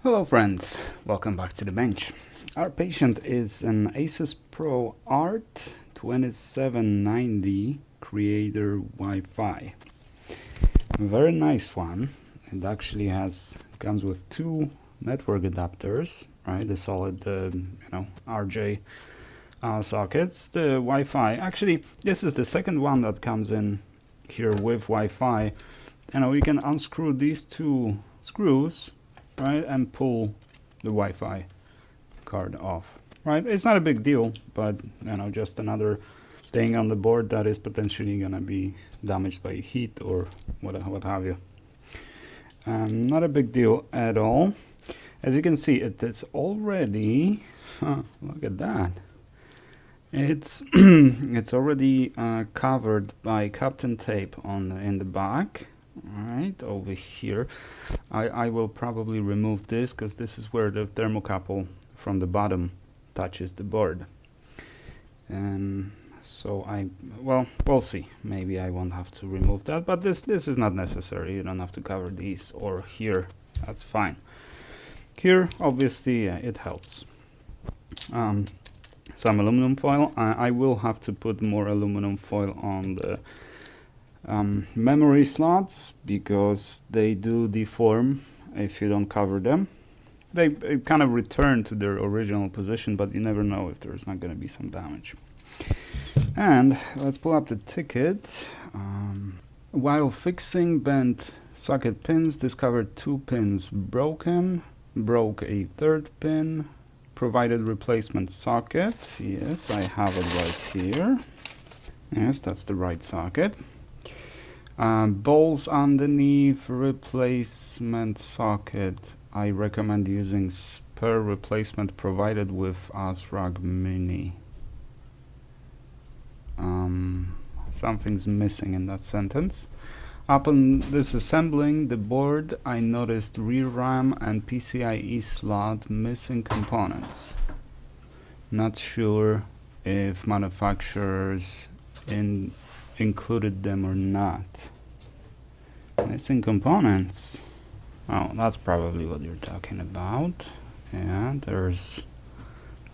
Hello friends, welcome back to the bench. Our patient is an Asus Pro Art 2790 Creator Wi-Fi. Very nice one. It actually comes with two network adapters, right? The solid, RJ sockets. The Wi-Fi. Actually, this is the second one that comes in here with Wi-Fi. You can unscrew these two screws, right, and pull the Wi-Fi card off, right? It's not a big deal, but just another thing on the board that is potentially gonna be damaged by heat or what have you. Not a big deal at all. As you can see, it is already look at that. It's it's already covered by Captain tape in the back. Right over here. I will probably remove this because this is where the thermocouple from the bottom touches the board. So we'll see. Maybe I won't have to remove that, but this is not necessary. You don't have to cover these, or here. That's fine. Here, obviously, it helps. Some aluminum foil. I will have to put more aluminum foil on the memory slots because they do deform if you don't cover them. They kind of return to their original position, but you never know if there's not going to be some damage. And let's pull up the ticket. While fixing bent socket pins, discovered two pins broken, broke a third pin, provided replacement socket. Yes, I have it right here. Yes, that's the right socket. Balls underneath, replacement socket. I recommend using spare replacement provided with ASRock Mini. Something's missing in that sentence. Upon disassembling the board, I noticed rear RAM and PCIe slot missing components. Not sure if manufacturers included them or not. Missing components. Oh, that's probably what you're talking about. Yeah, there's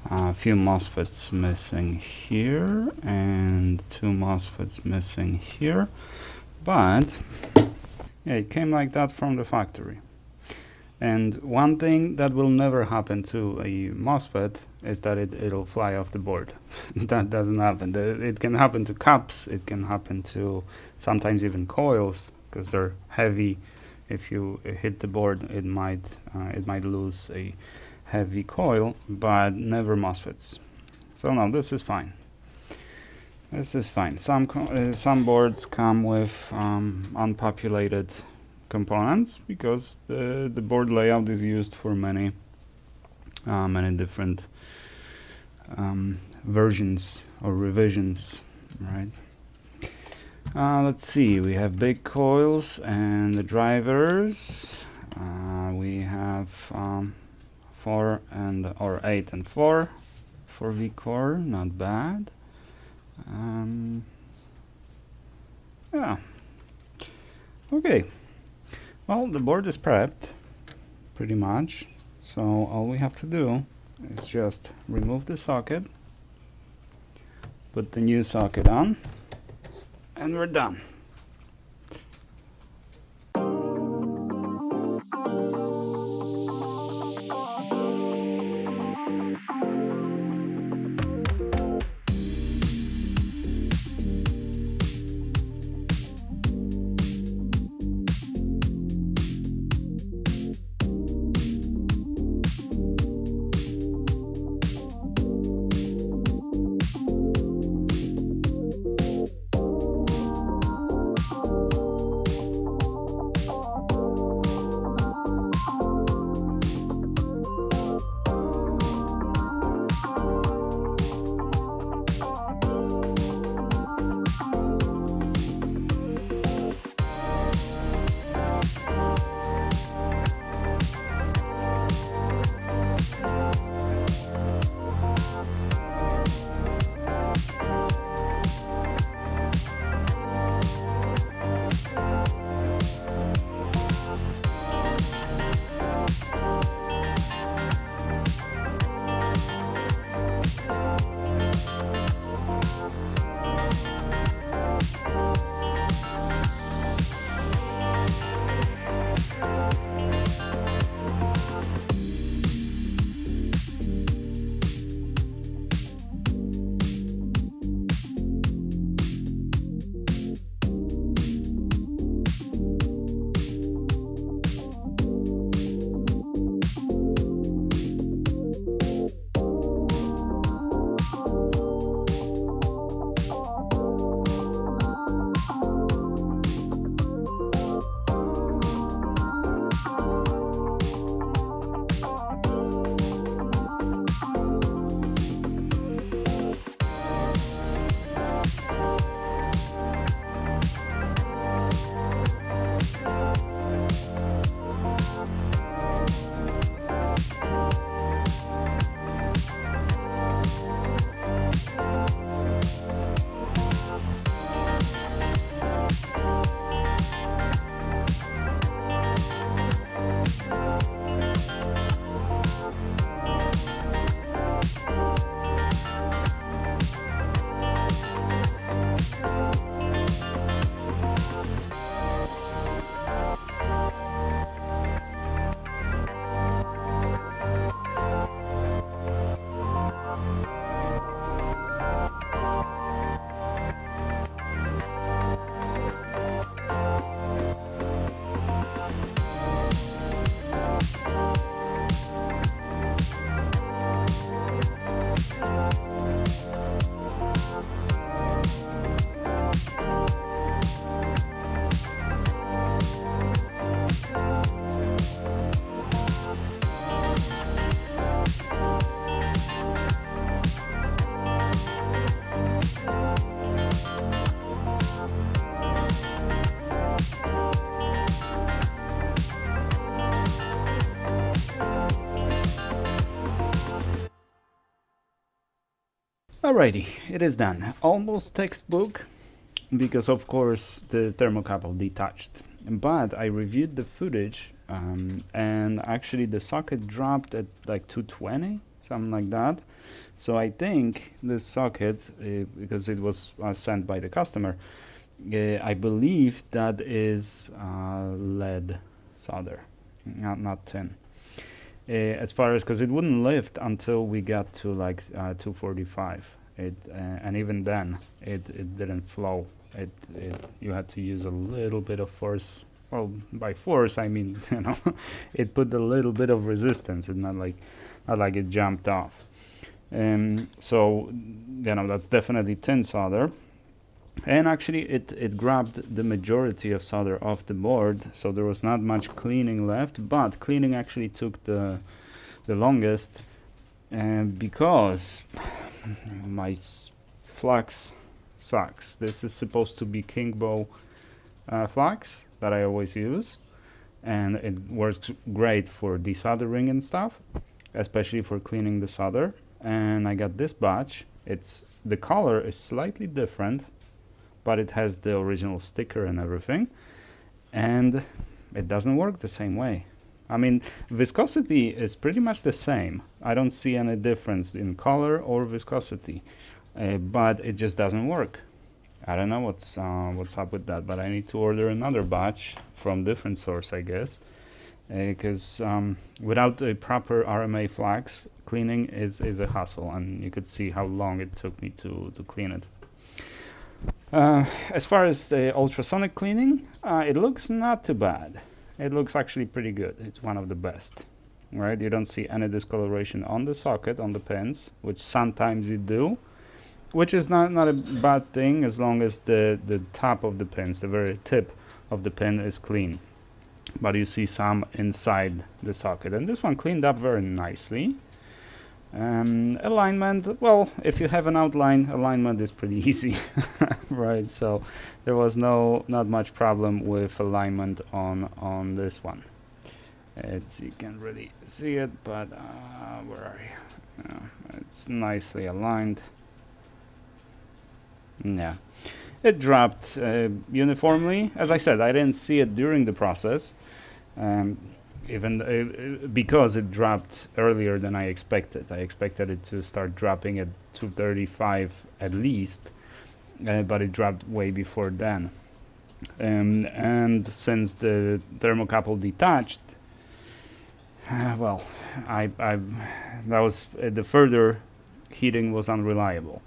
a few MOSFETs missing here and two MOSFETs missing here, but yeah, it came like that from the factory. And one thing that will never happen to a MOSFET is that it'll fly off the board. That doesn't happen. It can happen to cups, it can happen to sometimes even coils, because they're heavy. If you hit the board, it might lose a heavy coil, but never MOSFETs. So no, this is fine. This is fine. Some boards come with unpopulated components because the board layout is used for many different versions or revisions, right? Let's see, we have big coils and the drivers. We have 4 or 8 and 4 for V-core, not bad. Yeah. Okay. Well, the board is prepped, pretty much. So all we have to do is just remove the socket, put the new socket on, and we're done. Alrighty, it is done. Almost textbook, because of course the thermocouple detached. But I reviewed the footage, and actually the socket dropped at like 220, something like that. So I think this socket, because it was sent by the customer, I believe that is lead solder, not tin. As far as, because it wouldn't lift until we got to like 245. And even then it didn't flow. You had to use a little bit of force. Well, by force I mean it put a little bit of resistance. It's not like it jumped off. So that's definitely tin solder. And actually it grabbed the majority of solder off the board, so there was not much cleaning left, but cleaning actually took the longest, because my flux sucks. This is supposed to be Kingbow flux that I always use, and it works great for desoldering and stuff, especially for cleaning the solder. And I got this batch. The color is slightly different, but it has the original sticker and everything, and it doesn't work the same way. I mean, viscosity is pretty much the same. I don't see any difference in color or viscosity, but it just doesn't work. I don't know what's up with that, but I need to order another batch from different source, I guess, because without a proper RMA flux, cleaning is a hassle, and you could see how long it took me to clean it. As far as the ultrasonic cleaning, it looks not too bad. It looks actually pretty good. It's one of the best, right? You don't see any discoloration on the socket, on the pins, which sometimes you do, which is not a bad thing as long as the top of the pins, the very tip of the pin, is clean. But you see some inside the socket, and this one cleaned up very nicely. Alignment, well, if you have an outline, alignment is pretty easy, right? So there was not much problem with alignment on this one. You can't really see it, but where are you? It's nicely aligned. Yeah, it dropped uniformly. As I said, I didn't see it during the process. Even because it dropped earlier than I expected. I expected it to start dropping at 235 at least, but it dropped way before then. And since the thermocouple detached, well, that was the further heating was unreliable,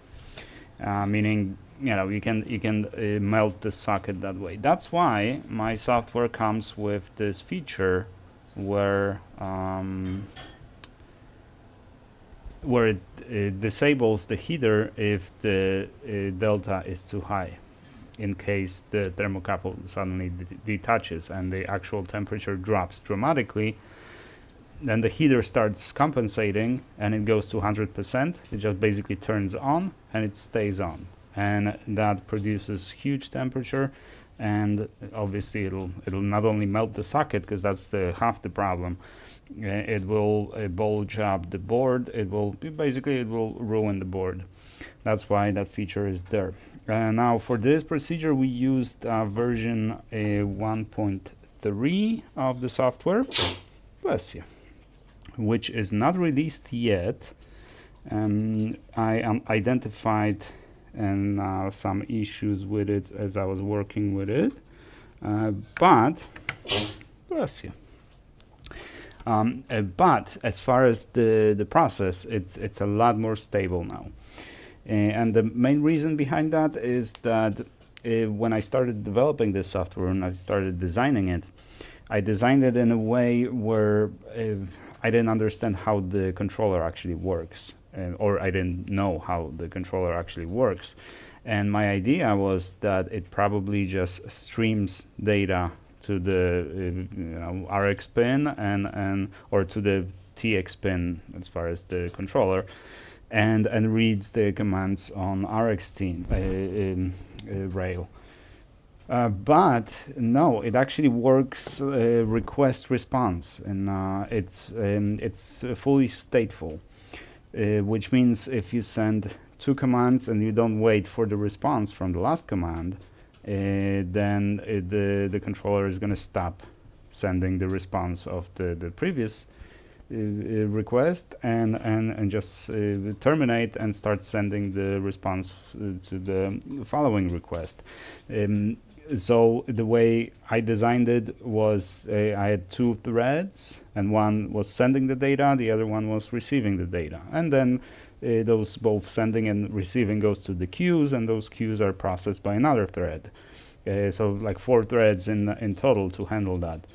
meaning you can melt the socket that way. That's why my software comes with this feature where it disables the heater if the delta is too high, in case the thermocouple suddenly detaches and the actual temperature drops dramatically. Then the heater starts compensating and it goes to 100%. It just basically turns on and it stays on, and that produces huge temperature. And obviously it'll not only melt the socket, because that's half the problem. It will bulge up the board. It will ruin the board. That's why that feature is there. Now for this procedure we used version 1.3 of the software. Bless you. Which is not released yet. I identified some issues with it as I was working with it, but bless you. But as far as the process, it's a lot more stable now, and the main reason behind that is that when I started developing this software and I started designing it, I designed it in a way where I didn't understand how the controller actually works. Or I didn't know how the controller actually works. And my idea was that it probably just streams data to the RX pin or to the TX pin as far as the controller, and reads the commands on RXT rail. But no, it actually works request response, and it's fully stateful. Which means if you send two commands and you don't wait for the response from the last command, then the controller is going to stop sending the response of the previous request and just terminate and start sending the response to the following request. So the way I designed it was I had two threads, and one was sending the data, the other one was receiving the data, and then those both sending and receiving goes to the queues, and those queues are processed by another thread. So like 4 threads in total to handle that.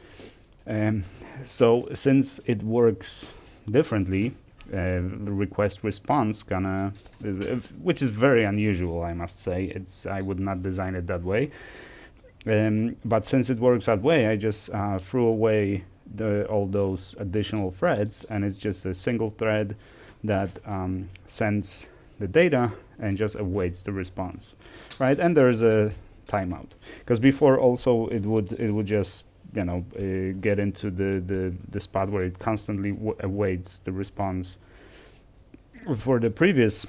So since it works differently, request response which is very unusual, I must say. I would not design it that way. But since it works that way, I just threw away all those additional threads, and it's just a single thread that sends the data and just awaits the response, right? And there's a timeout, because before also it would just get into the spot where it constantly awaits the response for the previous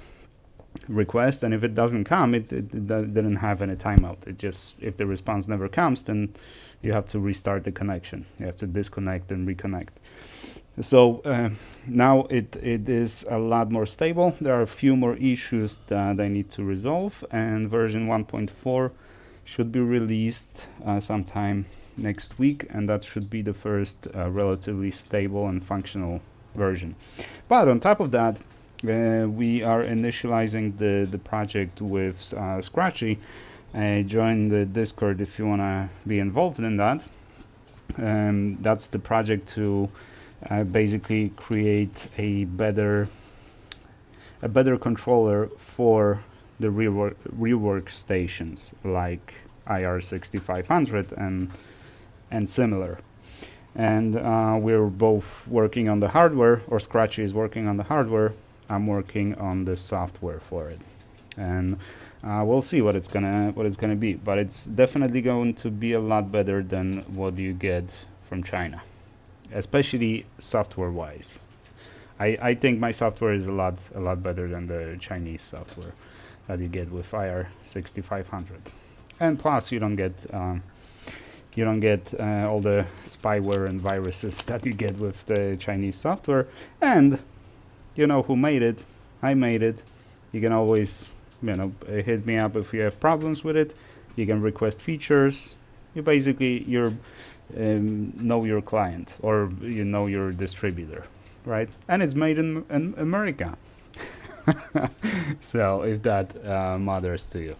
request, and if it doesn't come, it didn't have any timeout. It just, if the response never comes, then you have to restart the connection. You have to disconnect and reconnect. So now it is a lot more stable. There are a few more issues that I need to resolve, and version 1.4 should be released sometime next week, and that should be the first relatively stable and functional version. But on top of that, we are initializing the project with Scratchy. Join the Discord if you want to be involved in that. That's the project to basically create a better controller for the rework stations like IR6500 and similar. And we're both working on the hardware, or Scratchy is working on the hardware. I'm working on the software for it, and we'll see what it's gonna be. But it's definitely going to be a lot better than what you get from China, especially software-wise. I think my software is a lot better than the Chinese software that you get with IR6500, and plus you don't get all the spyware and viruses that you get with the Chinese software. And you know who made it? I made it. You can always, hit me up if you have problems with it. You can request features. You basically know your client, or your distributor, right? And it's made in America. So if that matters to you.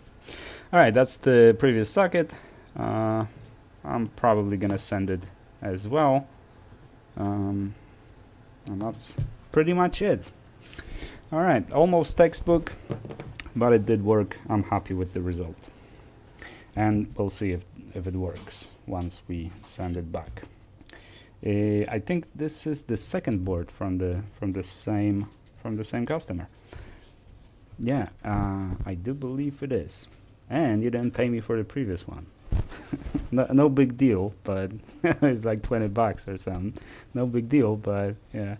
All right, that's the previous socket. I'm probably gonna send it as well. And that's pretty much it. All right, almost textbook, but it did work. I'm happy with the result, and we'll see if it works once we send it back. I think this is the second board from the same customer. Yeah, I do believe it is. And you didn't pay me for the previous one. No big deal, but it's like $20 or something. No big deal, but yeah,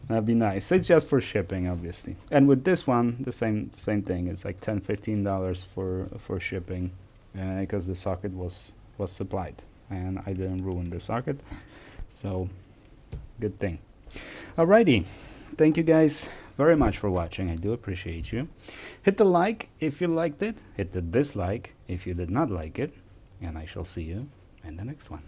that'd be nice. It's just for shipping, obviously. And with this one, the same thing. It's like $10-15 for shipping, because the socket was supplied, and I didn't ruin the socket, so good thing. Alrighty, thank you guys very much for watching. I do appreciate you. Hit the like if you liked it. Hit the dislike if you did not like it. And I shall see you in the next one.